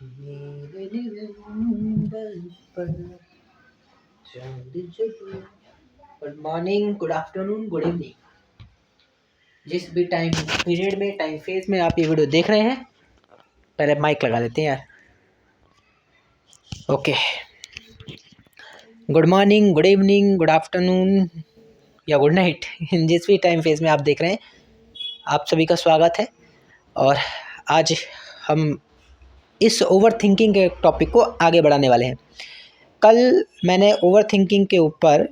मेरे नवंबर पर चांद जब। Good morning, good afternoon, good evening. जिस भी टाइम पीरियड में, टाइम फेज में आप ये वीडियो देख रहे हैं, पहले माइक लगा लेते हैं यार। Okay, good morning, good evening, good afternoon या गुड नाइट, जिस भी टाइम फेज में आप देख रहे हैं, आप सभी का स्वागत है। और आज हम इस ओवर थिंकिंग के टॉपिक को आगे बढ़ाने वाले हैं। कल मैंने ओवर थिंकिंग के ऊपर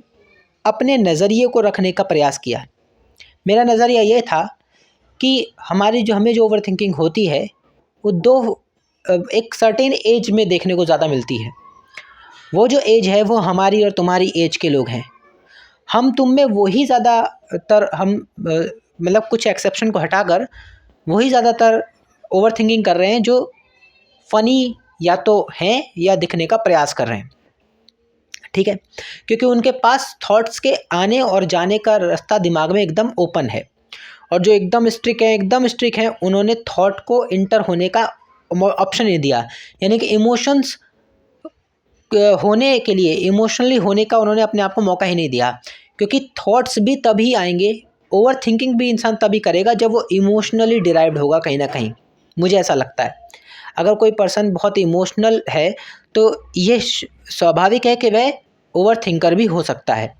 अपने नज़रिए को रखने का प्रयास किया। मेरा नज़रिया ये था कि हमें जो ओवर थिंकिंग होती है वो एक सर्टेन एज में देखने को ज़्यादा मिलती है। वो जो एज है वो हमारी और तुम्हारी एज के लोग हैं। हम तुम में वही ज़्यादातर मतलब कुछ एक्सेप्शन को हटाकर वही ज़्यादातर ओवर थिंकिंग कर रहे हैं जो फ़नी या तो हैं या दिखने का प्रयास कर रहे हैं। ठीक है, क्योंकि उनके पास थॉट्स के आने और जाने का रास्ता दिमाग में एकदम ओपन है। और जो एकदम स्ट्रिक हैं उन्होंने थॉट को इंटर होने का ऑप्शन नहीं दिया। यानी कि इमोशंस होने के लिए, इमोशनली होने का उन्होंने अपने आप को मौका ही नहीं दिया। क्योंकि थॉट्स भी तभी आएंगे, ओवर थिंकिंग भी इंसान तभी करेगा जब वो इमोशनली डिराइव्ड होगा कहीं ना कहीं। मुझे ऐसा लगता है अगर कोई पर्सन बहुत इमोशनल है तो ये स्वाभाविक है कि वह ओवर थिंकर भी हो सकता है।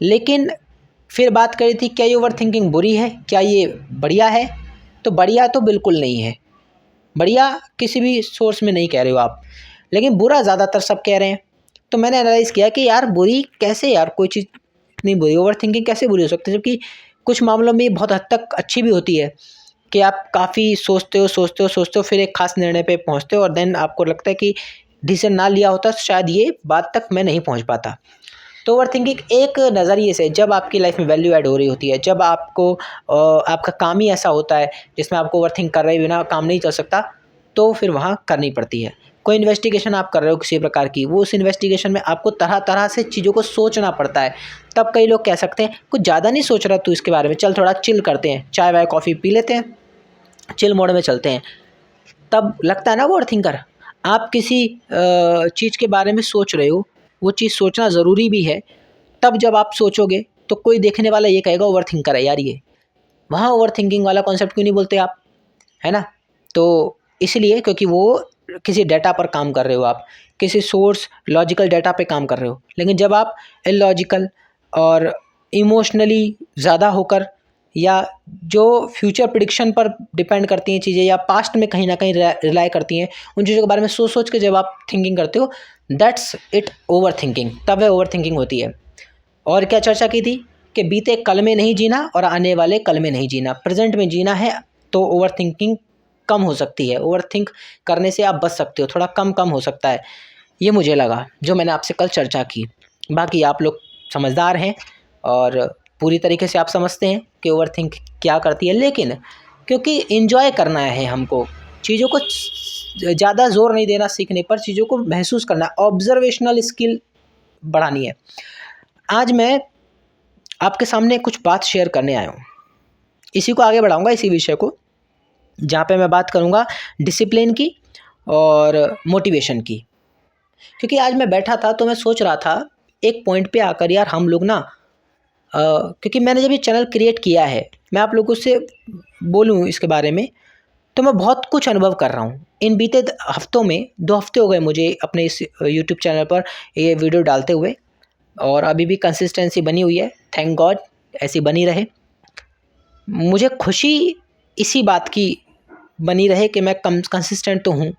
लेकिन फिर बात करी थी, क्या ये ओवर थिंकिंग बुरी है, क्या ये बढ़िया है? तो बढ़िया तो बिल्कुल नहीं है। बढ़िया किसी भी सोर्स में नहीं कह रहे हो आप, लेकिन बुरा ज़्यादातर सब कह रहे हैं। तो मैंने एनालाइज़ किया कि यार बुरी कैसे, यार कोई चीज़ इतनी बुरी, ओवर थिंकिंग कैसे बुरी हो सकती है? जबकि कुछ मामलों में बहुत हद तक अच्छी भी होती है कि आप काफ़ी सोचते हो, फिर एक खास निर्णय पे पहुंचते हो और देन आपको लगता है कि डिसीजन ना लिया होता तो शायद ये बात तक मैं नहीं पहुंच पाता। तो ओवर थिंकिंग एक नज़रिए से जब आपकी लाइफ में वैल्यू ऐड हो रही होती है, जब आपको आपका काम ही ऐसा होता है जिसमें आपको ओवर थिंक कर रहे बिना काम नहीं चल सकता, तो फिर वहाँ करनी पड़ती है। कोई इन्वेस्टिगेशन आप कर रहे हो किसी प्रकार की, वो उस इन्वेस्टिगेशन में आपको तरह तरह से चीज़ों को सोचना पड़ता है। तब कई लोग कह सकते हैं कुछ ज़्यादा नहीं सोच रहा तू इसके बारे में, चल थोड़ा चिल करते हैं, चाय वाय कॉफ़ी पी लेते हैं, चिल मोड में चलते हैं। तब लगता है ना वो ओवर थिंकर। आप किसी चीज़ के बारे में सोच रहे हो, वो चीज़ सोचना ज़रूरी भी है। तब जब आप सोचोगे तो कोई देखने वाला ये कहेगा ओवर थिंकर है यार ये। वहाँ ओवर थिंकिंग वाला कॉन्सेप्ट क्यों नहीं बोलते आप, है ना? तो इसलिए क्योंकि वो किसी डाटा पर काम कर रहे हो, आप किसी सोर्स लॉजिकल डाटा पे काम कर रहे हो। लेकिन जब आप इलॉजिकल और इमोशनली ज़्यादा होकर, या जो फ्यूचर प्रिडिक्शन पर डिपेंड करती हैं चीज़ें, या पास्ट में कहीं ना कहीं रिलाई करती हैं, उन चीज़ों के बारे में सोच सोच के जब आप थिंकिंग करते हो, दैट्स इट ओवर थिंकिंग। तब वह ओवर थिंकिंग होती है। और क्या चर्चा की थी कि बीते कल में नहीं जीना और आने वाले कल में नहीं जीना, प्रेजेंट में जीना है। तो ओवर थिंकिंग कम हो सकती है, ओवर थिंक करने से आप बच सकते हो, थोड़ा कम कम हो सकता है। ये मुझे लगा जो मैंने आपसे कल चर्चा की। बाकी आप लोग समझदार हैं और पूरी तरीके से आप समझते हैं कि ओवर थिंक क्या करती है। लेकिन क्योंकि इन्जॉय करना है हमको, चीज़ों को ज़्यादा जोर नहीं देना सीखने पर, चीज़ों को महसूस करना, ऑब्जर्वेशनल स्किल बढ़ानी है। आज मैं आपके सामने कुछ बात शेयर करने आया हूँ, इसी को आगे बढ़ाऊँगा, इसी विषय को, जहाँ पे मैं बात करूँगा डिसिप्लिन की और मोटिवेशन की। क्योंकि आज मैं बैठा था तो मैं सोच रहा था एक पॉइंट पे आकर, यार हम लोग ना क्योंकि मैंने जब ये चैनल क्रिएट किया है, मैं आप लोगों से बोलूँ इसके बारे में, तो मैं बहुत कुछ अनुभव कर रहा हूँ। इन बीते हफ्तों में 2 हफ्ते हो गए मुझे अपने इस यूट्यूब चैनल पर ये वीडियो डालते हुए, और अभी भी कंसिस्टेंसी बनी हुई है। थैंक गॉड, ऐसी बनी रहे। मुझे खुशी इसी बात की बनी रहे कि मैं कंसिस्टेंट तो हूँ।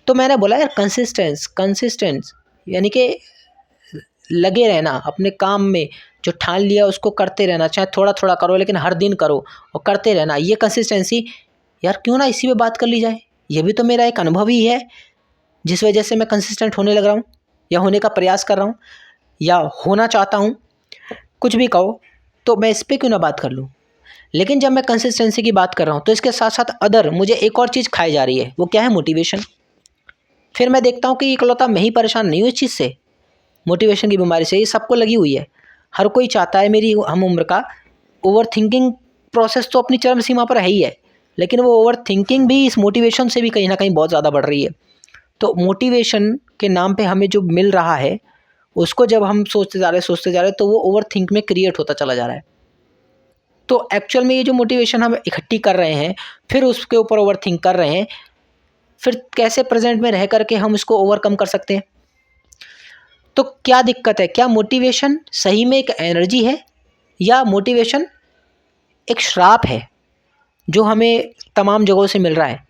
तो मैंने बोला यार कंसिस्टेंस यानी कि लगे रहना अपने काम में, जो ठान लिया उसको करते रहना, चाहे थोड़ा थोड़ा करो लेकिन हर दिन करो और करते रहना, ये कंसिस्टेंसी। यार क्यों ना इसी पे बात कर ली जाए, ये भी तो मेरा एक अनुभव ही है जिस वजह से मैं कंसिस्टेंट होने लग रहा हूँ, या होने का प्रयास कर रहा हूँ, या होना चाहता हूँ, कुछ भी कहो। तो मैं इस पर क्यों ना बात कर लूँ। लेकिन जब मैं कंसिस्टेंसी की बात कर रहा हूँ तो इसके साथ साथ अदर मुझे एक और चीज़ खाई जा रही है, वो क्या है? मोटिवेशन। फिर मैं देखता हूँ कि इकलौता मैं ही परेशान नहीं हूँ इस चीज़ से, मोटिवेशन की बीमारी से। ये सबको लगी हुई है, हर कोई चाहता है मेरी हम उम्र का ओवर थिंकिंग प्रोसेस तो अपनी चरम सीमा पर है ही है, लेकिन वो ओवर थिंकिंग भी इस मोटिवेशन से भी कहीं ना कहीं बहुत ज़्यादा बढ़ रही है। तो मोटिवेशन के नाम पे हमें जो मिल रहा है उसको जब हम सोचते जा रहे हैं तो वो ओवर थिंक में क्रिएट होता चला जा रहा है। तो एक्चुअल में ये जो मोटिवेशन हम इकट्ठी कर रहे हैं, फिर उसके ऊपर ओवर थिंक कर रहे हैं, फिर कैसे प्रेजेंट में रह करके हम इसको ओवरकम कर सकते हैं? तो क्या दिक्कत है? क्या मोटिवेशन सही में एक एनर्जी है या मोटिवेशन एक श्राप है जो हमें तमाम जगहों से मिल रहा है?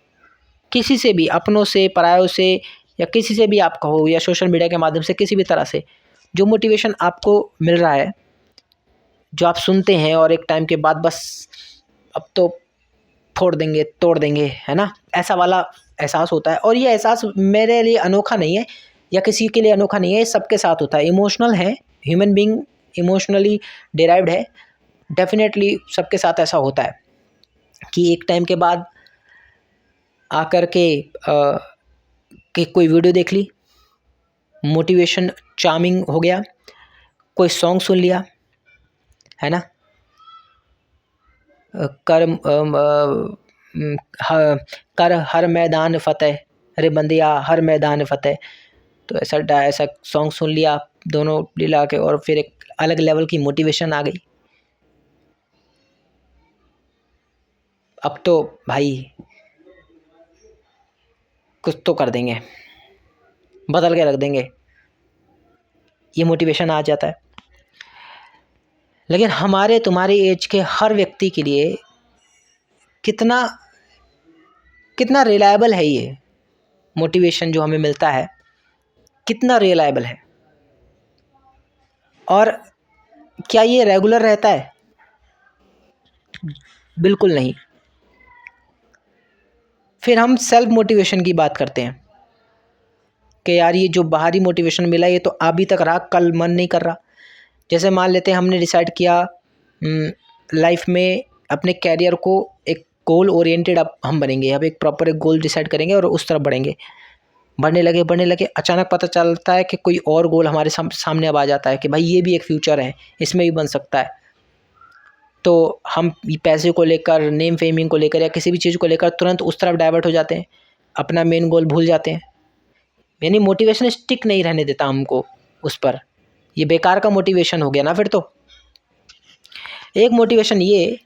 किसी से भी, अपनों से, परायों से, या किसी से भी आप कहो, या सोशल मीडिया के माध्यम से, किसी भी तरह से जो मोटिवेशन आपको मिल रहा है, जो आप सुनते हैं और एक टाइम के बाद बस अब तो फोड़ देंगे, तोड़ देंगे, है ना, ऐसा वाला एहसास होता है। और ये एहसास मेरे लिए अनोखा नहीं है या किसी के लिए अनोखा नहीं है, ये सबके साथ होता है। इमोशनल है, ह्यूमन बीइंग इमोशनली डिराइव्ड है, डेफिनेटली सबके साथ ऐसा होता है कि एक टाइम के बाद आकर के कोई वीडियो देख ली, मोटिवेशन चार्मिंग हो गया, कोई सॉन्ग सुन लिया, है ना, कर कर हर मैदान फतेह, अरे बंदिया हर मैदान फतेह, तो ऐसा सॉन्ग सुन लिया दोनों मिला के, और फिर एक अलग लेवल की मोटिवेशन आ गई। अब तो भाई कुछ तो कर देंगे, बदल के रख देंगे, ये मोटिवेशन आ जाता है। लेकिन हमारे तुम्हारे एज के हर व्यक्ति के लिए कितना कितना रिलायबल है ये मोटिवेशन जो हमें मिलता है, कितना रिलायबल है, और क्या ये रेगुलर रहता है? बिल्कुल नहीं। फिर हम सेल्फ मोटिवेशन की बात करते हैं कि यार ये जो बाहरी मोटिवेशन मिला ये तो अभी तक रहा, कल मन नहीं कर रहा। जैसे मान लेते हैं हमने डिसाइड किया लाइफ में अपने कैरियर को एक गोल ओरिएंटेड अब हम बनेंगे, अब एक प्रॉपर एक गोल डिसाइड करेंगे और उस तरफ बढ़ेंगे, बढ़ने लगे, अचानक पता चलता है कि कोई और गोल हमारे सामने अब आ जाता है कि भाई ये भी एक फ्यूचर है, इसमें भी बन सकता है। तो हम पैसे को लेकर, नेम फेमिंग को लेकर, या किसी भी चीज़ को लेकर तुरंत उस तरफ डाइवर्ट हो जाते हैं, अपना मेन गोल भूल जाते हैं। यानी मोटिवेशन स्टिक नहीं रहने देता हमको उस पर, ये बेकार का मोटिवेशन हो गया ना फिर तो। एक मोटिवेशन ये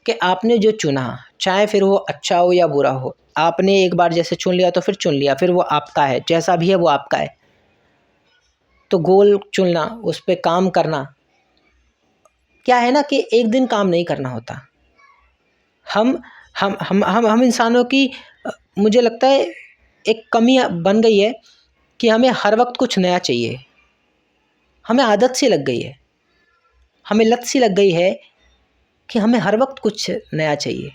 कि आपने जो चुना, चाहे फिर वो अच्छा हो या बुरा हो, आपने एक बार जैसे चुन लिया तो फिर चुन लिया, फिर वो आपका है, जैसा भी है वो आपका है। तो गोल चुनना, उस पर काम करना, क्या है ना कि एक दिन काम नहीं करना होता। हम इंसानों की मुझे लगता है एक कमी बन गई है कि हमें हर वक्त कुछ नया चाहिए। हमें आदत सी लग गई है, हमें लत सी लग गई है कि हमें हर वक्त कुछ नया चाहिए।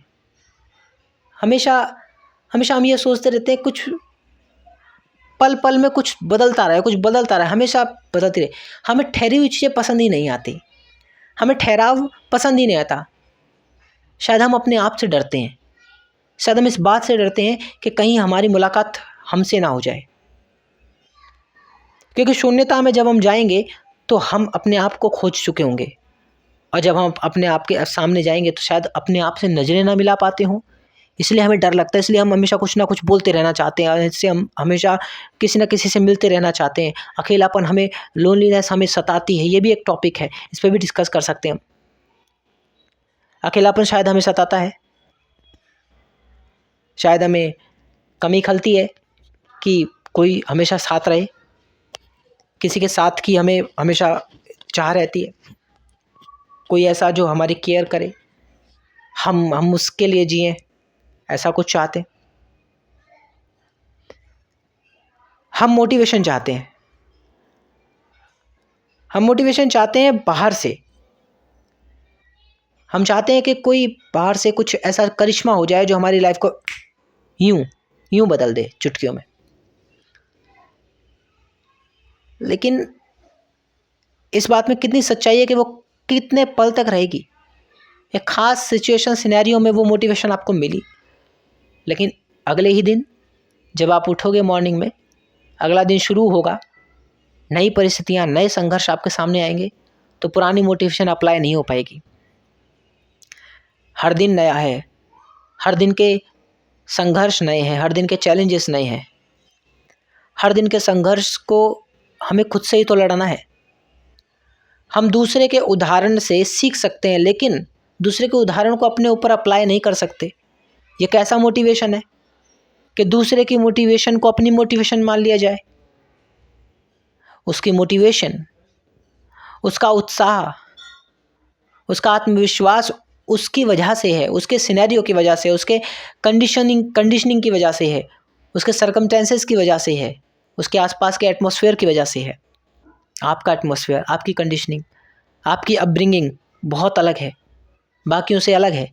हमेशा हमेशा हम ये सोचते रहते हैं कुछ पल पल में कुछ बदलता रहे, कुछ बदलता रहे, हमेशा बदलती रहे। हमें ठहरी हुई चीज़ें पसंद ही नहीं आती, हमें ठहराव पसंद ही नहीं आता। शायद हम अपने आप से डरते हैं, शायद हम इस बात से डरते हैं कि कहीं हमारी मुलाकात हमसे ना हो जाए, क्योंकि शून्यता में जब हम जाएंगे तो हम अपने आप को खोज चुके होंगे, और जब हम अपने आप के सामने जाएंगे तो शायद अपने आप से नज़रें ना मिला पाते हों, इसलिए हमें डर लगता है, इसलिए हम हमेशा कुछ ना कुछ बोलते रहना चाहते हैं, इससे हम हमेशा किसी ना किसी से मिलते रहना चाहते हैं। अकेलापन हमें, लोनलीनेस हमें सताती है, ये भी एक टॉपिक है, इस पर भी डिस्कस कर सकते हैं हम। अकेलापन शायद हमें सताता है, शायद हमें कमी खलती है कि कोई हमेशा साथ रहे, किसी के साथ की हमें हमेशा चाह रहती है, कोई ऐसा जो हमारी केयर करे, हम उसके लिए जिएं, ऐसा कुछ चाहते हैं। हम मोटिवेशन चाहते हैं, हम मोटिवेशन चाहते हैं बाहर से। हम चाहते हैं कि कोई बाहर से कुछ ऐसा करिश्मा हो जाए जो हमारी लाइफ को यूं बदल दे चुटकियों में। लेकिन इस बात में कितनी सच्चाई है कि वो कितने पल तक रहेगी? एक ख़ास सिचुएशन, सिनेरियो में वो मोटिवेशन आपको मिली, लेकिन अगले ही दिन जब आप उठोगे मॉर्निंग में, अगला दिन शुरू होगा, नई परिस्थितियाँ, नए संघर्ष आपके सामने आएंगे, तो पुरानी मोटिवेशन अप्लाई नहीं हो पाएगी। हर दिन नया है, हर दिन के संघर्ष नए हैं, हर दिन के चैलेंजेस नए हैं। हर दिन के संघर्ष को हमें खुद से ही तो लड़ना है। हम दूसरे के उदाहरण से सीख सकते हैं, लेकिन दूसरे के उदाहरण को अपने ऊपर अप्लाई नहीं कर सकते। ये कैसा मोटिवेशन है कि दूसरे की मोटिवेशन को अपनी मोटिवेशन मान लिया जाए। उसकी मोटिवेशन, उसका उत्साह, उसका आत्मविश्वास उसकी वजह से है, उसके सिनेरियो की वजह से, उसके कंडीशनिंग की वजह से है, उसके सर्कमस्टेंसेस की वजह से है, उसके आसपास के एटमॉस्फेयर की वजह से है। आपका एटमॉस्फेयर, आपकी कंडीशनिंग, आपकी अपब्रिंगिंग बहुत अलग है, बाकियों से अलग है,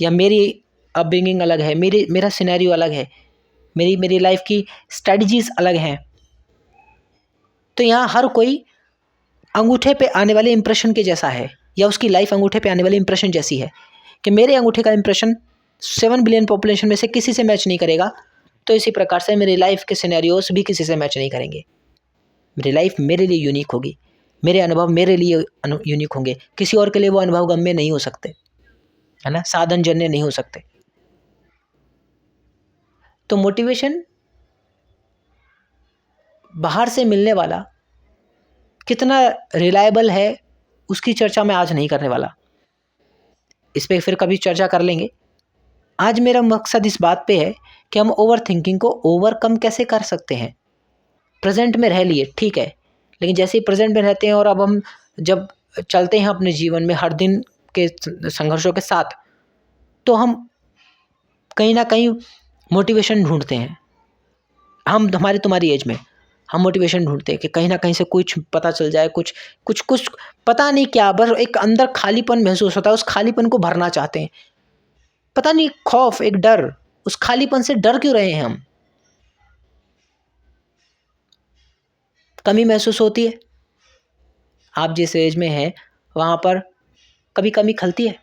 या मेरी अपब्रिंगिंग अलग है, मेरा सिनेरियो अलग है, मेरी लाइफ की स्ट्रेटजीज अलग हैं। तो यहाँ हर कोई अंगूठे पे आने वाले इंप्रेशन के जैसा है, या उसकी लाइफ अंगूठे पे आने वाले इंप्रेशन जैसी है कि मेरे अंगूठे का इंप्रेशन 7 बिलियन पॉपुलेशन में से किसी से मैच नहीं करेगा, तो इसी प्रकार से मेरी लाइफ के सिनेरियोस भी किसी से मैच नहीं करेंगे। मेरी लाइफ मेरे लिए यूनिक होगी, मेरे अनुभव मेरे लिए यूनिक होंगे, किसी और के लिए वो अनुभव गम्य नहीं हो सकते, है ना, साधन जन्य नहीं हो सकते। तो मोटिवेशन बाहर से मिलने वाला कितना रिलायबल है, उसकी चर्चा मैं आज नहीं करने वाला, इस पर फिर कभी चर्चा कर लेंगे। आज मेरा मकसद इस बात पे है कि हम ओवर थिंकिंग को ओवरकम कैसे कर सकते हैं। प्रेजेंट में रह लिए ठीक है, लेकिन जैसे ही प्रेजेंट में रहते हैं और अब हम जब चलते हैं अपने जीवन में हर दिन के संघर्षों के साथ, तो हम कहीं ना कहीं मोटिवेशन ढूंढते हैं। हम हमारी तुम्हारी एज में हम मोटिवेशन ढूंढते हैं कि कहीं ना कहीं से कुछ पता चल जाए, कुछ कुछ कुछ पता नहीं क्या, बस एक अंदर खालीपन महसूस होता है, उस खालीपन को भरना चाहते हैं। पता नहीं, खौफ, एक डर, उस खालीपन से डर क्यों रहे हैं हम? कमी महसूस होती है। आप जिस एज में हैं वहाँ पर कभी कमी खलती है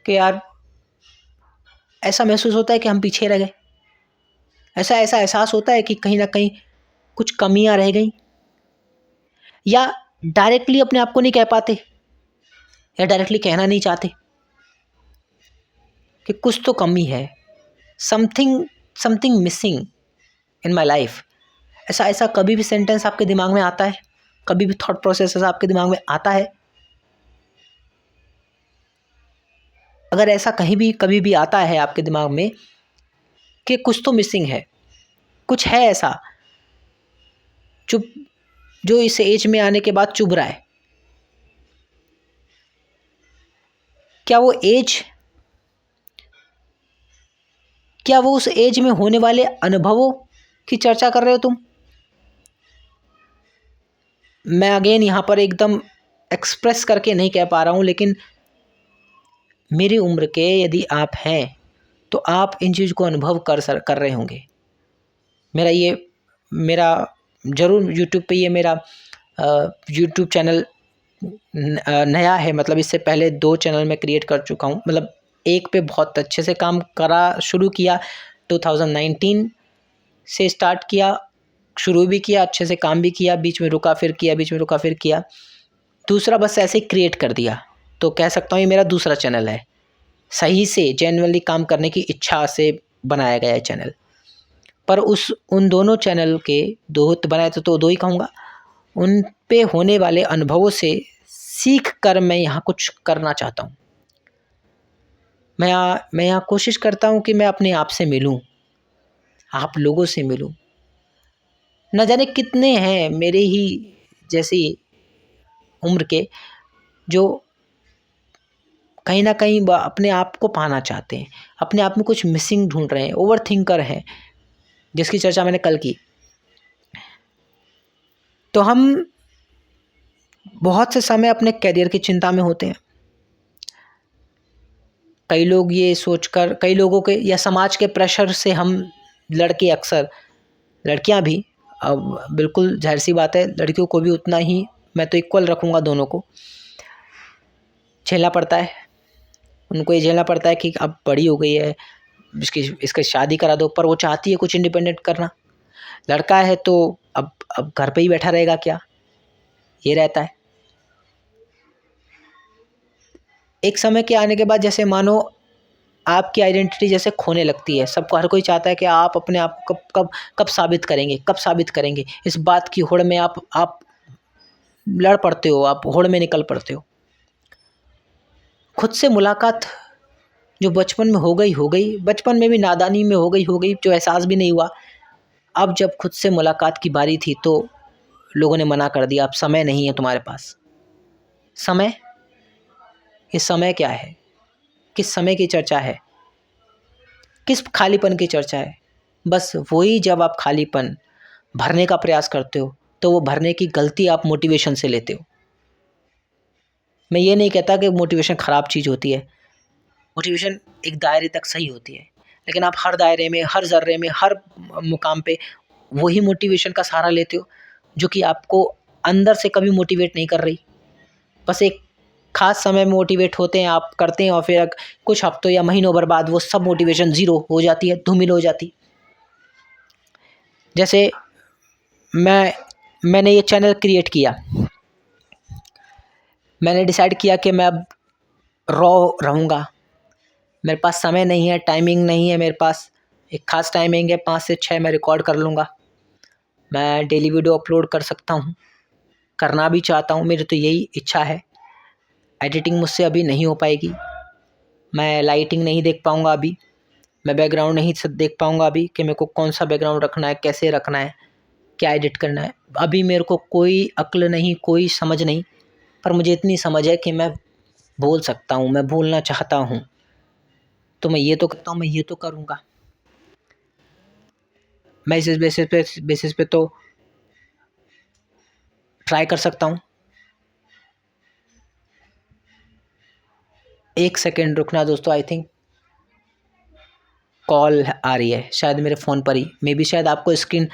कि यार ऐसा महसूस होता है कि हम पीछे रह गए, ऐसा ऐसा एहसास होता है कि कहीं ना कहीं कुछ कमियां रह गई, या डायरेक्टली अपने आप को नहीं कह पाते, या डायरेक्टली कहना नहीं चाहते कि कुछ तो कमी है, something missing in my life. ऐसा कभी भी सेंटेंस आपके दिमाग में आता है? कभी भी थॉट प्रोसेस आपके दिमाग में आता है? अगर ऐसा कभी भी आता है आपके दिमाग में कि कुछ तो मिसिंग है, कुछ है ऐसा जो इस एज में आने के बाद चुभ रहा है, क्या वो उस एज में होने वाले अनुभवों की चर्चा कर रहे हो तुम? मैं अगेन यहाँ पर एकदम एक्सप्रेस करके नहीं कह पा रहा हूँ, लेकिन मेरी उम्र के यदि आप हैं तो आप इन चीज़ को अनुभव कर रहे होंगे। मेरा ज़रूर यूट्यूब पे ये मेरा यूट्यूब चैनल नया है, मतलब इससे पहले 2 चैनल मैं क्रिएट कर चुका हूँ। मतलब एक पे बहुत अच्छे से काम करा, शुरू किया 2019 से स्टार्ट किया, शुरू भी किया, अच्छे से काम भी किया, बीच में रुका फिर किया। दूसरा बस ऐसे क्रिएट कर दिया, तो कह सकता हूँ ये मेरा दूसरा चैनल है। सही से जेन्युइनली काम करने की इच्छा से बनाया गया है चैनल। पर उन दोनों चैनल के दो बनाए तो 2 ही कहूँगा, उन पे होने वाले अनुभवों से सीख कर मैं यहाँ कुछ करना चाहता हूँ। मैं यहाँ कोशिश करता हूँ कि मैं अपने आप से मिलूँ, आप लोगों से मिलूँ। न जाने कितने हैं मेरे ही जैसी उम्र के जो कहीं ना कहीं अपने आप को पाना चाहते हैं, अपने आप में कुछ मिसिंग ढूंढ रहे हैं, ओवर थिंकर हैं, जिसकी चर्चा मैंने कल की। तो हम बहुत से समय अपने करियर की चिंता में होते हैं। कई लोग ये सोचकर, कई लोगों के या समाज के प्रेशर से हम लड़के, अक्सर लड़कियां भी, अब बिल्कुल जाहिर सी बात है लड़कियों को भी उतना ही, मैं तो इक्वल रखूँगा दोनों को, झेलना पड़ता है। उनको ये झेलना पड़ता है कि अब बड़ी हो गई है, इसकी शादी करा दो, पर वो चाहती है कुछ इंडिपेंडेंट करना। लड़का है तो अब घर पे ही बैठा रहेगा क्या, ये रहता है। एक समय के आने के बाद जैसे मानो आपकी आइडेंटिटी जैसे खोने लगती है। सबको, हर कोई चाहता है कि आप अपने आप को कब कब कब साबित करेंगे, कब साबित करेंगे। इस बात की होड़ में आप लड़ पड़ते हो, आप होड़ में निकल पड़ते हो। खुद से मुलाकात जो बचपन में हो गई, बचपन में भी नादानी में हो गई, जो एहसास भी नहीं हुआ। अब जब खुद से मुलाकात की बारी थी तो लोगों ने मना कर दिया, अब समय नहीं है तुम्हारे पास। समय, ये समय क्या है? किस समय की चर्चा है? किस खालीपन की चर्चा है? बस वही, जब आप खालीपन भरने का प्रयास करते हो तो वो भरने की गलती आप मोटिवेशन से लेते हो। मैं ये नहीं कहता कि मोटिवेशन ख़राब चीज़ होती है। मोटिवेशन एक दायरे तक सही होती है, लेकिन आप हर दायरे में, हर ज़र्रे में, हर मुकाम पे वही मोटिवेशन का सहारा लेते हो जो कि आपको अंदर से कभी मोटिवेट नहीं कर रही। बस एक ख़ास समय में मोटिवेट होते हैं, आप करते हैं, और फिर कुछ हफ्तों या महीनों भर बाद वो सब मोटिवेशन ज़ीरो हो जाती है, धूमिल हो जाती। जैसे मैंने ये चैनल क्रिएट किया, मैंने डिसाइड किया कि मैं अब रॉ रहूँगा। मेरे पास समय नहीं है, टाइमिंग नहीं है मेरे पास। एक ख़ास टाइमिंग है, 5 से 6 मैं रिकॉर्ड कर लूँगा। मैं डेली वीडियो अपलोड कर सकता हूँ, करना भी चाहता हूँ, मेरी तो यही इच्छा है। एडिटिंग मुझसे अभी नहीं हो पाएगी, मैं लाइटिंग नहीं देख पाऊँगा अभी, मैं बैकग्राउंड नहीं देख पाऊँगा अभी कि मेरे को कौन सा बैकग्राउंड रखना है, कैसे रखना है, क्या एडिट करना है। अभी मेरे को कोई अक्ल नहीं, कोई समझ नहीं, पर मुझे इतनी समझ है कि मैं बोल सकता हूँ, मैं बोलना चाहता हूँ, तो मैं ये तो करता हूँ, मैं ये तो करूँगा। मैं इस बेसिस पे तो ट्राई कर सकता हूँ। एक सेकेंड रुकना दोस्तों, आई थिंक कॉल आ रही है शायद मेरे फ़ोन पर ही। मे बी शायद आपको स्क्रीन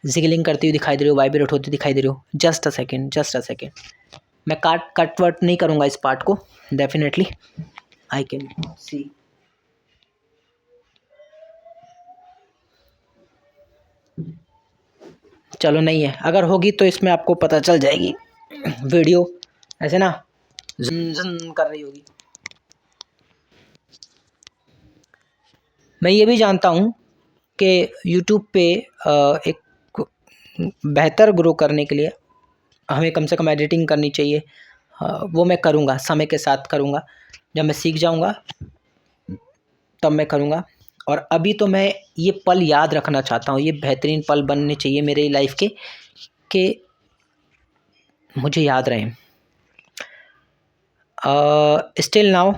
जिगलिंग करती हुई दिखाई दे रही हो, वाइब्रेट होती दिखाई दे रही हो। Just a second. मैं कट वट नहीं करूँगा इस पार्ट को, डेफिनेटली आई कैन सी। चलो नहीं है, अगर होगी तो इसमें आपको पता चल जाएगी। वीडियो ऐसे ना झन झन कर रही होगी। मैं ये भी जानता हूँ कि यूट्यूब पे एक बेहतर ग्रो करने के लिए हमें कम से कम एडिटिंग करनी चाहिए। वो मैं करूँगा, समय के साथ करूँगा। जब मैं सीख जाऊँगा तब मैं करूँगा। और अभी तो मैं ये पल याद रखना चाहता हूँ, ये बेहतरीन पल बनने चाहिए मेरी लाइफ के, कि मुझे याद रहें। स्टिल नाउ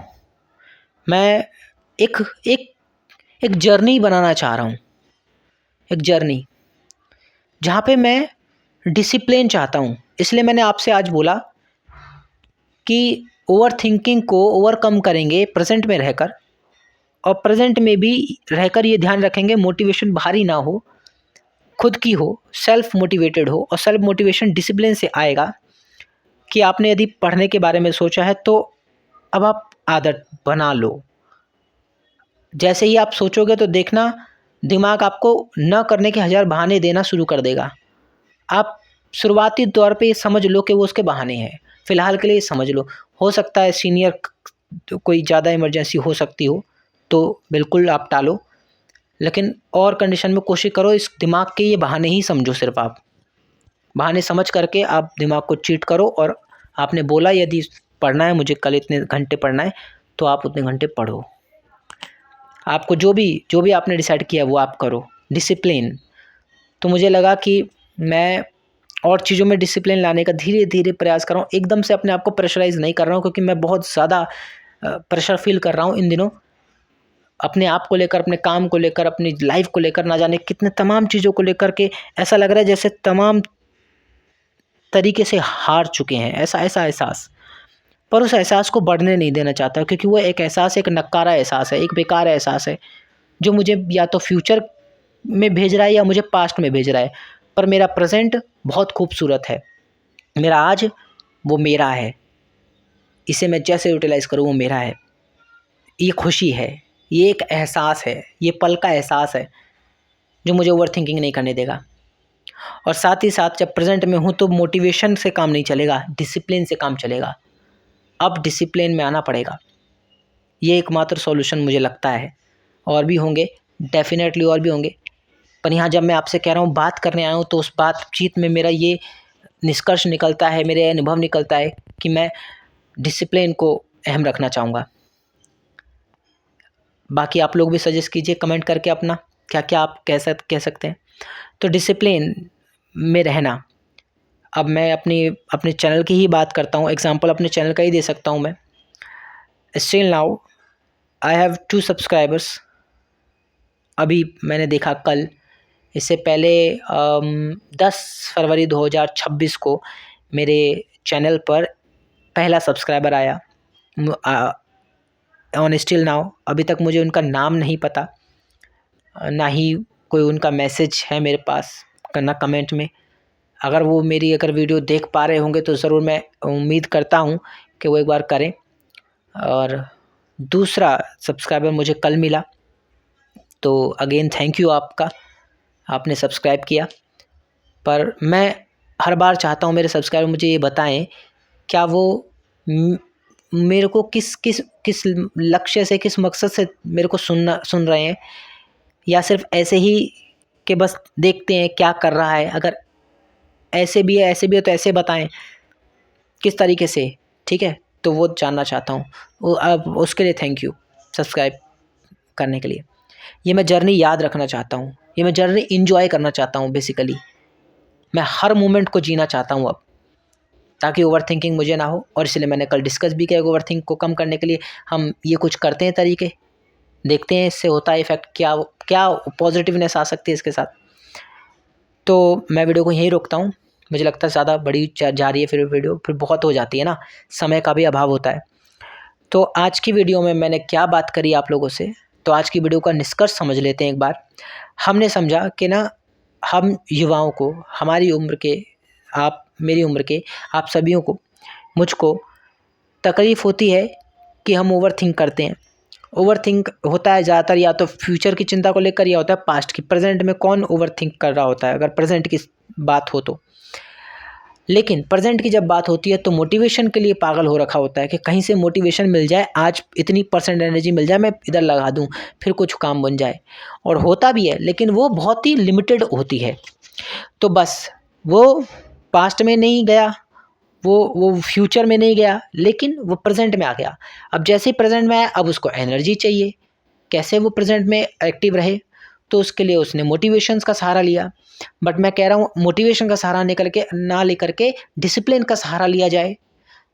मैं एक एक एक जर्नी बनाना चाह रहा हूँ, एक जर्नी जहाँ पे मैं डिसिप्लिन चाहता हूँ। इसलिए मैंने आपसे आज बोला कि ओवर थिंकिंग को ओवरकम करेंगे प्रेजेंट में रहकर, और प्रेजेंट में भी रहकर ये ध्यान रखेंगे मोटिवेशन बाहरी ना हो, खुद की हो, सेल्फ मोटिवेटेड हो। और सेल्फ मोटिवेशन डिसिप्लिन से आएगा कि आपने यदि पढ़ने के बारे में सोचा है तो अब आप आदत बना लो। जैसे ही आप सोचोगे तो देखना दिमाग आपको न करने के 1000 बहाने देना शुरू कर देगा। आप शुरुआती तौर पे ये समझ लो कि वो उसके बहाने हैं, फ़िलहाल के लिए समझ लो। हो सकता है सीनियर कोई ज़्यादा इमरजेंसी हो सकती हो तो बिल्कुल आप टालो, लेकिन और कंडीशन में कोशिश करो इस दिमाग के ये बहाने ही समझो। सिर्फ आप बहाने समझ करके आप दिमाग को चीट करो। और आपने बोला यदि पढ़ना है, मुझे कल इतने घंटे पढ़ना है, तो आप उतने घंटे पढ़ो। आपको जो भी आपने डिसाइड किया वो आप करो, डिसिप्लिन। तो मुझे लगा कि मैं और चीज़ों में डिसिप्लिन लाने का धीरे धीरे प्रयास कर रहा हूँ। एकदम से अपने आप को प्रेशराइज़ नहीं कर रहा हूँ, क्योंकि मैं बहुत ज़्यादा प्रेशर फील कर रहा हूँ इन दिनों, अपने आप को लेकर, अपने काम को लेकर, अपनी लाइफ को लेकर, ना जाने कितने तमाम चीज़ों को लेकर के ऐसा लग रहा है जैसे तमाम तरीके से हार चुके हैं, ऐसा ऐसा एहसास। पर उस एहसास को बढ़ने नहीं देना चाहता, क्योंकि वो एक एहसास, एक नक्कारा एहसास है, एक बेकार एहसास है, जो मुझे या तो फ्यूचर में भेज रहा है या मुझे पास्ट में भेज रहा है। पर मेरा प्रेजेंट बहुत खूबसूरत है, मेरा आज वो मेरा है, इसे मैं जैसे यूटिलाइज़ करूँ वो मेरा है। ये खुशी है, ये एक एहसास है, ये पल का एहसास है जो मुझे ओवर थिंकिंग नहीं करने देगा। और साथ ही साथ जब प्रेजेंट में हूँ तो मोटिवेशन से काम नहीं चलेगा, डिसिप्लिन से काम चलेगा। अब डिसिप्लिन में आना पड़ेगा। ये एकमात्र सॉल्यूशन मुझे लगता है। और भी होंगे, डेफिनेटली और भी होंगे, पर यहाँ जब मैं आपसे कह रहा हूँ, बात करने आया हूँ, तो उस बातचीत में मेरा ये निष्कर्ष निकलता है, मेरे अनुभव निकलता है कि मैं डिसिप्लिन को अहम रखना चाहूँगा। बाकी आप लोग भी सजेस्ट कीजिए कमेंट करके अपना क्या क्या आप कह सकते हैं। तो डिसिप्लिन में रहना, अब मैं अपने चैनल की ही बात करता हूँ, एग्जांपल अपने चैनल का ही दे सकता हूँ मैं। Still now I have 2 subscribers. अभी मैंने देखा कल, इससे पहले 10 फरवरी 2026 को मेरे चैनल पर पहला सब्सक्राइबर आया। ऑन स्टिल नाउ अभी तक मुझे उनका नाम नहीं पता, ना ही कोई उनका मैसेज है मेरे पास, ना कमेंट में। अगर वो मेरी वीडियो देख पा रहे होंगे तो ज़रूर मैं उम्मीद करता हूँ कि वो एक बार करें। और दूसरा सब्सक्राइबर मुझे कल मिला, तो अगेन थैंक यू आपका, आपने सब्सक्राइब किया। पर मैं हर बार चाहता हूँ मेरे सब्सक्राइबर मुझे ये बताएं, क्या वो मेरे को किस लक्ष्य से, किस मकसद से मेरे को सुन रहे हैं, या सिर्फ ऐसे ही कि बस देखते हैं क्या कर रहा है। अगर ऐसे भी है तो ऐसे बताएं किस तरीके से, ठीक है, तो वो जानना चाहता हूँ। वो अब उसके लिए थैंक यू सब्सक्राइब करने के लिए। ये मैं जर्नी याद रखना चाहता हूँ, ये मैं जर्नी एंजॉय करना चाहता हूँ। बेसिकली मैं हर मोमेंट को जीना चाहता हूँ अब, ताकि ओवरथिंकिंग मुझे ना हो। और इसलिए मैंने कल डिस्कस भी किया, ओवरथिंक को कम करने के लिए हम ये कुछ करते हैं तरीके, देखते हैं इससे होता है इफेक्ट, क्या पॉजिटिवनेस आ सकती है इसके साथ। तो मैं वीडियो को यहीं रोकता हूँ, मुझे लगता है ज़्यादा बड़ी जा रही है फिर बहुत हो जाती है ना, समय का भी अभाव होता है। तो आज की वीडियो में मैंने क्या बात करी आप लोगों से, तो आज की वीडियो का निष्कर्ष समझ लेते हैं एक बार। हमने समझा कि ना, हम युवाओं को, हमारी उम्र के, आप मेरी उम्र के, आप सभी को, मुझको तकलीफ़ होती है कि हम ओवरथिंक करते हैं। ओवरथिंक होता है ज़्यादातर या तो फ्यूचर की चिंता को लेकर, या होता है पास्ट की। प्रेजेंट में कौन ओवरथिंक कर रहा होता है, अगर प्रेजेंट की बात हो तो। लेकिन प्रेजेंट की जब बात होती है तो मोटिवेशन के लिए पागल हो रखा होता है कि कहीं से मोटिवेशन मिल जाए, आज इतनी % एनर्जी मिल जाए, मैं इधर लगा दूं, फिर कुछ काम बन जाए। और होता भी है, लेकिन वो बहुत ही लिमिटेड होती है। तो बस वो पास्ट में नहीं गया, वो फ्यूचर में नहीं गया, लेकिन वो प्रेजेंट में आ गया। अब जैसे ही प्रेजेंट में आया, अब उसको एनर्जी चाहिए, कैसे वो प्रेजेंट में एक्टिव रहे, तो उसके लिए उसने मोटिवेशंस का सहारा लिया। बट मैं कह रहा हूँ मोटिवेशन का सहारा ना लेकर के डिसिप्लिन का सहारा लिया जाए।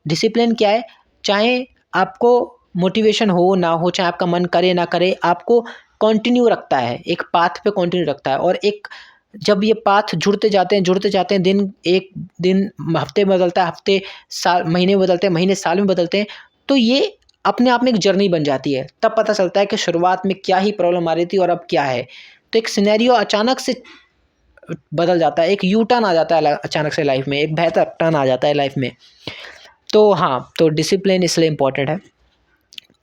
डिसिप्लिन क्या है, चाहे आपको मोटिवेशन हो ना हो, चाहे आपका मन करे ना करे, आपको कंटिन्यू रखता है, एक पाथ पे कंटिन्यू रखता है। और एक जब ये पाथ जुड़ते जाते हैं, दिन एक दिन हफ्ते बदलता है, हफ्ते साल, महीने बदलते हैं, महीने साल में बदलते हैं, तो ये अपने आप में एक जर्नी बन जाती है। तब पता चलता है कि शुरुआत में क्या ही प्रॉब्लम आ रही थी और अब क्या है। तो एक सिनेरियो अचानक से बदल जाता है, एक यू टर्न आ जाता है अचानक से लाइफ में, एक बेहतर टर्न आ जाता है लाइफ में। तो हाँ, तो डिसिप्लिन इसलिए इम्पोर्टेंट है।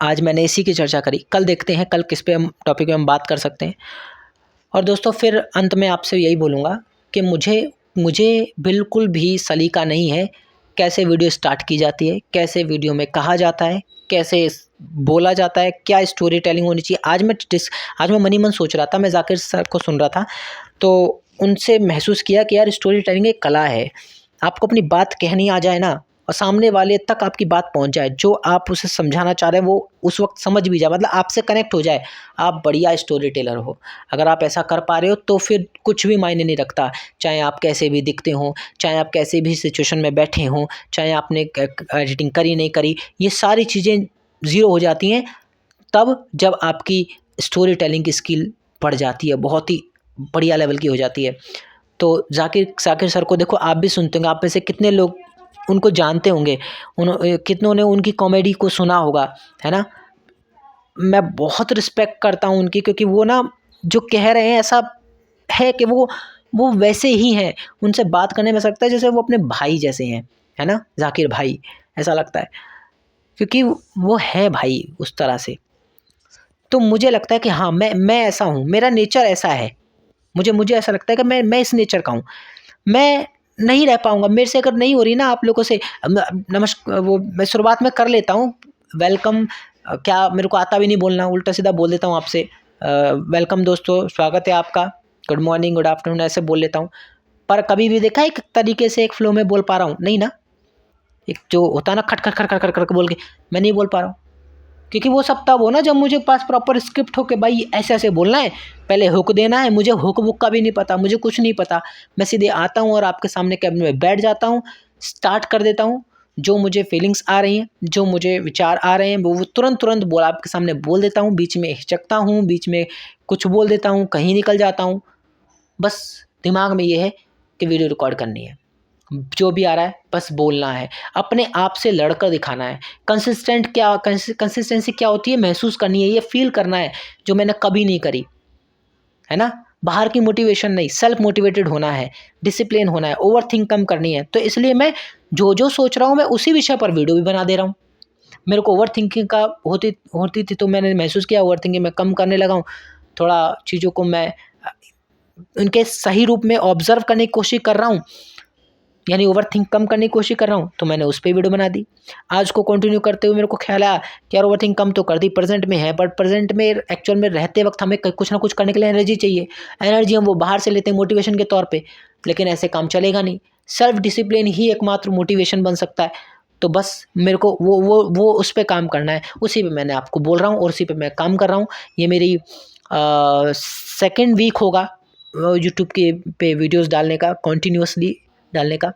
आज मैंने इसी की चर्चा करी, कल देखते हैं कल किस पे हम टॉपिक पे हम बात कर सकते हैं। और दोस्तों फिर अंत में आपसे यही बोलूँगा कि मुझे बिल्कुल भी सलीका नहीं है कैसे वीडियो स्टार्ट की जाती है, कैसे वीडियो में कहा जाता है, कैसे बोला जाता है, क्या स्टोरी टेलिंग होनी चाहिए। आज मैं मनी मन सोच रहा था, मैं जाकिर सर को सुन रहा था, तो उनसे महसूस किया कि यार स्टोरी टेलिंग एक कला है। आपको अपनी बात कहनी आ जाए ना, और सामने वाले तक आपकी बात पहुंच जाए, जो आप उसे समझाना चाह रहे हैं वो उस वक्त समझ भी जाए, मतलब आपसे कनेक्ट हो जाए, आप बढ़िया स्टोरी टेलर हो। अगर आप ऐसा कर पा रहे हो तो फिर कुछ भी मायने नहीं रखता, चाहे आप कैसे भी दिखते हो, चाहे आप कैसे भी सिचुएशन में बैठे हों, चाहे आपने एडिटिंग करी नहीं करी, ये सारी चीज़ें ज़ीरो हो जाती हैं तब जब आपकी स्टोरी टेलिंग की स्किल बढ़ जाती है, बहुत ही बढ़िया लेवल की हो जाती है। तो जाकिर सर को देखो, आप भी सुनते होंगे, आप में से कितने लोग उनको जानते होंगे, कितनों ने उनकी कॉमेडी को सुना होगा, है ना। मैं बहुत रिस्पेक्ट करता हूँ उनकी, क्योंकि वो ना जो कह रहे हैं ऐसा है कि वो वैसे ही हैं। उनसे बात करने में ऐसा लगता है जैसे वो अपने भाई जैसे हैं, है ना, जाकिर भाई ऐसा लगता है, क्योंकि वो है भाई उस तरह से। तो मुझे लगता है कि हाँ, मैं ऐसा हूँ, मेरा नेचर ऐसा है। मुझे ऐसा लगता है कि मैं इस नेचर का हूँ। मैं नहीं रह पाऊँगा, मेरे से अगर नहीं हो रही ना आप लोगों से, वो मैं शुरुआत में कर लेता हूँ, वेलकम क्या मेरे को आता भी नहीं बोलना, उल्टा सीधा बोल देता हूँ आपसे वेलकम दोस्तों, स्वागत है आपका, गुड मॉर्निंग, गुड आफ्टरनून, ऐसे बोल लेता हूँ। पर कभी भी देखा एक तरीके से एक फ्लो में बोल पा रहा हूँ? नहीं ना। एक जो होता है ना खट खट खट खट खट खट बोल के, मैं नहीं बोल पा रहा हूँ, क्योंकि वो सब तब हो ना जब मुझे पास प्रॉपर स्क्रिप्ट हो के भाई ऐसे ऐसे बोलना है, पहले हुक देना है। मुझे हुक बुक का भी नहीं पता, मुझे कुछ नहीं पता। मैं सीधे आता हूँ और आपके सामने कैबिन में बैठ जाता हूँ, स्टार्ट कर देता हूँ। जो मुझे फीलिंग्स आ रही हैं, जो मुझे विचार आ रहे हैं, वो तुरंत तुरंत बोल आपके सामने बोल देता हूँ। बीच में हिचकता हूँ, बीच में कुछ बोल देता हूँ, कहीं निकल जाता हूँ। बस दिमाग में ये है कि वीडियो रिकॉर्ड करनी है, जो भी आ रहा है बस बोलना है, अपने आप से लड़कर दिखाना है। कंसिस्टेंसी क्या होती है? महसूस करनी है, ये फील करना है जो मैंने कभी नहीं करी, है ना। बाहर की मोटिवेशन नहीं, सेल्फ मोटिवेटेड होना है, डिसिप्लिन होना है, ओवर थिंक कम करनी है। तो इसलिए मैं जो जो सोच रहा हूँ मैं उसी विषय पर वीडियो भी बना दे रहा हूँ। मेरे को ओवर थिंकिंग का होती थी, तो मैंने महसूस किया ओवर थिंकिंग मैं कम करने लगा हूँ। थोड़ा चीज़ों को मैं उनके सही रूप में ऑब्जर्व करने की कोशिश कर रहा हूँ, यानी ओवर थिंक कम करने की कोशिश कर रहा हूँ, तो मैंने उस पर वीडियो बना दी। आज को कंटिन्यू करते हुए मेरे को ख्याल आया कि यार ओवर थिंक कम तो कर दी, प्रेजेंट में है, बट प्रेजेंट में एक्चुअल में रहते वक्त हमें कुछ ना कुछ करने के लिए एनर्जी चाहिए। एनर्जी हम वो बाहर से लेते हैं मोटिवेशन के तौर पर, लेकिन ऐसे काम चलेगा नहीं। सेल्फ डिसिप्लिन ही एकमात्र मोटिवेशन बन सकता है। तो बस मेरे को वो उस पर काम करना है, उसी पे मैंने आपको बोल रहा हूँ और उसी पे मैं काम कर रहा हूँ। ये मेरी सेकेंड वीक होगा यूट्यूब के पे वीडियोस डालने का, कॉन्टीन्यूसली डालने का।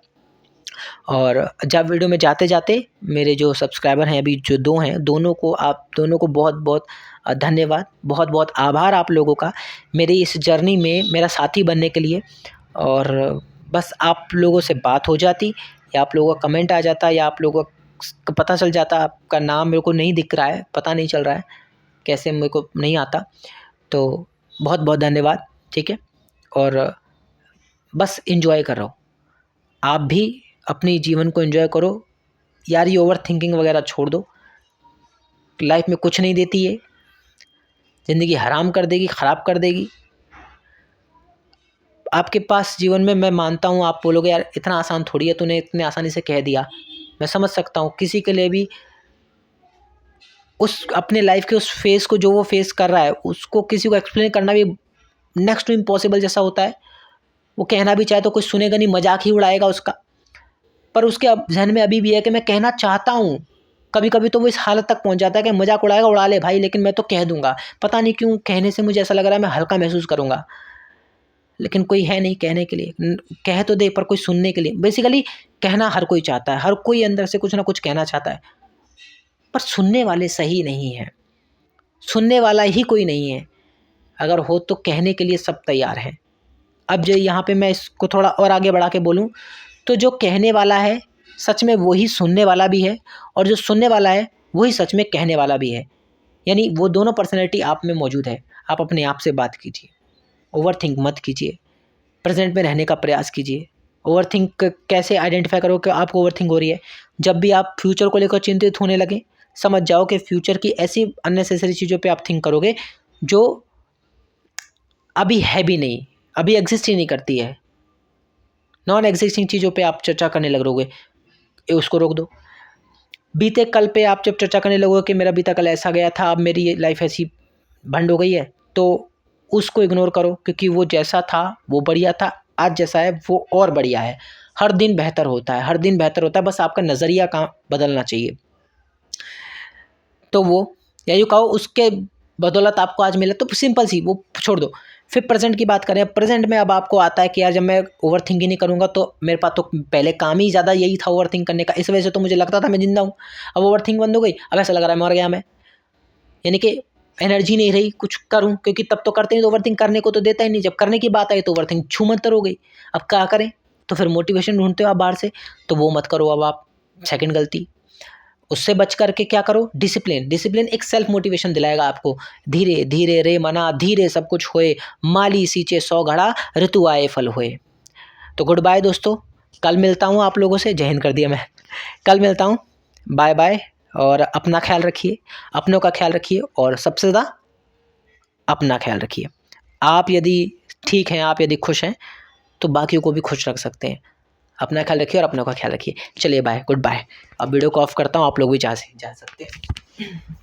और जब वीडियो में जाते जाते मेरे जो सब्सक्राइबर हैं अभी जो 2 हैं, दोनों को आप दोनों को बहुत बहुत धन्यवाद, बहुत बहुत आभार आप लोगों का मेरी इस जर्नी में मेरा साथी बनने के लिए। और बस आप लोगों से बात हो जाती, या आप लोगों का कमेंट आ जाता, या आप लोगों को पता चल जाता, आपका नाम मेरे को नहीं दिख रहा है, पता नहीं चल रहा है कैसे, मेरे को नहीं आता। तो बहुत बहुत धन्यवाद, ठीक है। और बस एंजॉय कर रहा हूँ, आप भी अपनी जीवन को एंजॉय करो यार। ये ओवर थिंकिंग वगैरह छोड़ दो, लाइफ में कुछ नहीं देती है, ज़िंदगी हराम कर देगी, ख़राब कर देगी। आपके पास जीवन में, मैं मानता हूँ आप बोलोगे यार इतना आसान थोड़ी है, तूने इतने आसानी से कह दिया। मैं समझ सकता हूँ किसी के लिए भी उस अपने लाइफ के उस फेज़ को जो वो फेस कर रहा है, उसको किसी को एक्सप्लेन करना भी नेक्स्ट टू इम्पॉसिबल जैसा होता है। वो कहना भी चाहे तो कोई सुनेगा नहीं, मजाक ही उड़ाएगा उसका। पर उसके अब जहन में अभी भी है कि मैं कहना चाहता हूँ। कभी कभी तो वो इस हालत तक पहुँच जाता है कि मजाक उड़ाएगा उड़ा ले भाई, लेकिन मैं तो कह दूंगा। पता नहीं क्यों कहने से मुझे ऐसा लग रहा है मैं हल्का महसूस करूँगा, लेकिन कोई है नहीं कहने के लिए। कह तो दे पर कोई सुनने के लिए। बेसिकली कहना हर कोई चाहता है, हर कोई अंदर से कुछ ना कुछ कहना चाहता है, पर सुनने वाले सही नहीं हैं। सुनने वाला ही कोई नहीं है। अगर हो तो कहने के लिए सब तैयार हैं। अब जो यहाँ पे मैं इसको थोड़ा और आगे बढ़ा के बोलूँ, तो जो कहने वाला है सच में वही सुनने वाला भी है, और जो सुनने वाला है वही सच में कहने वाला भी है। यानी वो दोनों पर्सनैलिटी आप में मौजूद है। आप अपने आप से बात कीजिए, ओवर थिंक मत कीजिए, प्रेजेंट में रहने का प्रयास कीजिए। ओवर थिंक कैसे आइडेंटिफाई करो कि आपको ओवर थिंक हो रही है? जब भी आप फ्यूचर को लेकर चिंतित होने लगे, समझ जाओ कि फ्यूचर की ऐसी अननेसेसरी चीज़ों पे आप थिंक करोगे जो अभी है भी नहीं, अभी एग्जिस्ट ही नहीं करती है। नॉन एग्जिस्टिंग चीज़ों पे आप चर्चा करने लगोगे, उसको रोक दो। बीते कल पे आप जब चर्चा करने लगोगे कि मेरा बीता कल ऐसा गया था, अब मेरी ये लाइफ ऐसी भंड हो गई है, तो उसको इग्नोर करो, क्योंकि वो जैसा था वो बढ़िया था, आज जैसा है वो और बढ़िया है। हर दिन बेहतर होता है, हर दिन बेहतर होता है, बस आपका नज़रिया का बदलना चाहिए। तो वो या यूँ कहो उसके बदौलत आपको आज मिला, तो सिंपल सी वो छोड़ दो। फिर प्रेजेंट की बात करें। प्रेजेंट में अब आपको आता है कि यार जब मैं ओवर थिंक ही नहीं करूँगा तो मेरे पास तो पहले काम ही ज़्यादा यही था ओवर थिंक करने का, इस वजह से तो मुझे लगता था मैं जिंदा हूँ। अब ओवर थिंक बंद हो गई, अब ऐसा लग रहा है मर गया मैं, यानी कि एनर्जी नहीं रही कुछ करूँ, क्योंकि तब तो करते ही तो ओवर थिंक करने को तो देता ही नहीं, जब करने की बात आई तो ओवर थिंक छूमंतर हो गई। अब क्या करें? तो फिर मोटिवेशन ढूंढते हो आप बाहर से, तो वो मत करो। अब आप सेकंड गलती, उससे बच करके क्या करो? डिसिप्लिन। डिसिप्लिन एक सेल्फ मोटिवेशन दिलाएगा आपको। धीरे धीरे रे मना धीरे सब कुछ होए, माली सींचे 100 घड़ा ऋतु आए फल होए। तो गुड बाय दोस्तों, कल मिलता हूँ आप लोगों से। जय हिंद कर दिया मैं, कल मिलता हूँ, बाय बाय। और अपना ख्याल रखिए, अपनों का ख्याल रखिए, और सबसे ज़्यादा अपना ख्याल रखिए। आप यदि ठीक हैं, आप यदि खुश हैं, तो बाकियों को भी खुश रख सकते हैं। अपना ख्याल रखिए और अपनों का ख्याल रखिए। चलिए बाय, गुड बाय। अब वीडियो को ऑफ करता हूँ, आप लोग भी जा सकते हैं।